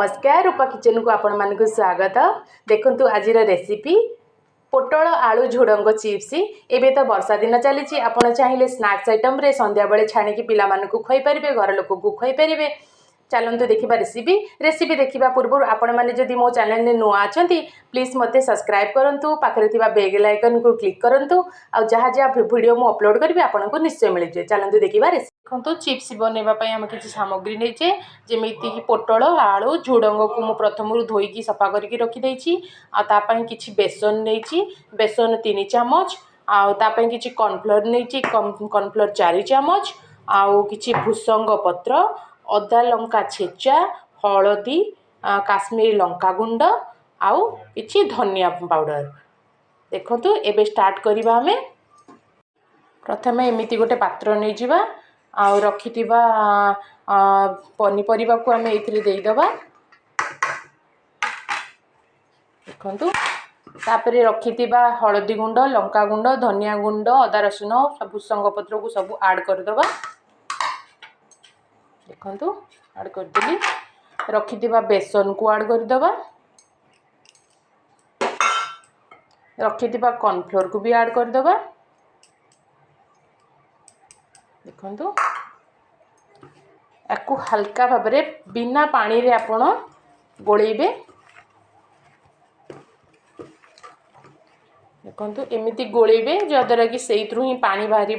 नमस्कार रूपा किचन को आपण मानक स्वागत। देखंतु आजिर रेसिपी पोटल आलू झुडंग चिप्स। एबे तो वर्षा दिन चली आपण चाहिए स्नैक्स आइटम रे संध्या बेले छाणी पिला मानक खुआई पारे घर लोक को खुआई पारे। चलतु देखा रेसिपी देखा पूर्व आपण मैंने जदि मो चैनल में नुआ अच्छा प्लीज मते सब्सक्राइब करूँ पाखे बेल आइकन को क्लिक करूँ और जहाँ जहाँ वीडियो मुझे अपलोड करी आपको निश्चय मिल जाए। चलतु देखा देखो चिप्स बनवाई आम किसी सामग्री नहींचे जमीती कि पोटल आलू झुडंग को मुझे प्रथम धोईकी सफा करके रखीदे कि बेसन नहीं बेसन 3 चामच आपाई कि कॉर्नफ्लोर नहीं कॉर्नफ्लोर 4 चामच आउ कि भूसंग पत्र अदा लंका छेचा हलदी काश्मीरी लंका गुंड आउ कि धनिया पाउडर। देखो एबे स्टार्ट करवा आमे प्रथम एमती गोटे पात्र नहीं जावा आउ रखि पनीपरिया को आम एदेबा। देखु तापर रखि हलदी गुंड लंका गुंड धनिया गुंड अदा रसुण भूसंग पत्र को सब ऐड करदे। देखु ऐड करदेली रखि बेसन को ऐड करदे रखि कॉर्नफ्लोर को भी ऐड करदे। देखु याकू हल्का भाव में बिना पानी रे आपण गोलेबे। देखु एमती गोलेबे जद्वारा कि से ही पानी बाहर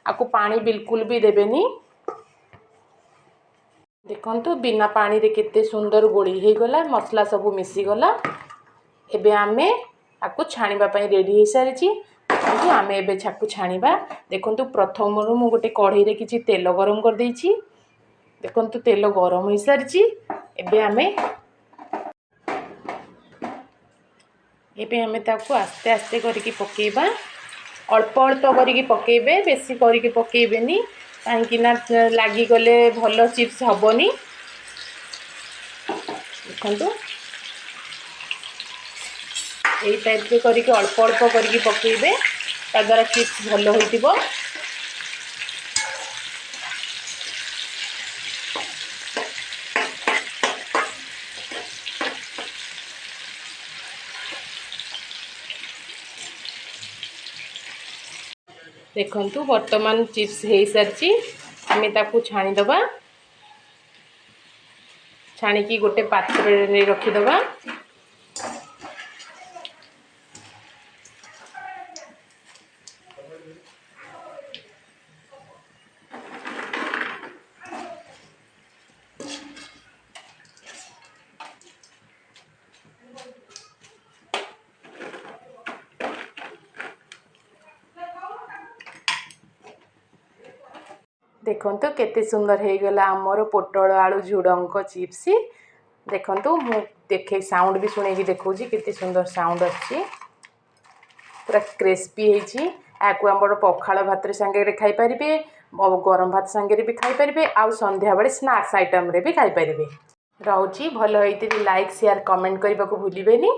आपको पानी बिल्कुल भी देबेनी। देखु बिना पानी रे केते सुंदर गोली हो गला मसला सब मिसीगला। एबे आमे आपको छाणीबा पई रेडी हो सारी आमे एबे छाकू छाणीबा। देखु प्रथम मु गोटे कढ़ई रे किछि तेल गरम कर देछि। देखु तेल गरम हो सारी एबे आमे ताकू आस्ते आस्ते करके पकेबा अल्प अल्प करके पकेबे बेसी करके पकेबेनी कहीं लगिगले भल चिप्स हेनी। देखु यही टाइप करके अल्प अल्प करके पकेबे ताद्वारा चिप्स भल हो। देखु वर्तमान चिप्स हो सारी आम ताकू छाणीदबा छाणिकी गोटे पात्र में रखीदबा। देखु केते सुंदर हो गला आमर पोटल आलू झुडंग चिप्स। देखु मु देखे साउंड भी शुणे देखा केते सुंदर साउंड आछि पूरा क्रिस्पी होती। आम पखाल भात सांगे खाई पारे गरम भात सांगे भी खाई पारे आउ संध्या बेले स्नैक्स आइटम रे भी खाई पारे। रोची भल होती लाइक शेयर कमेंट करने को भूलिबेनी।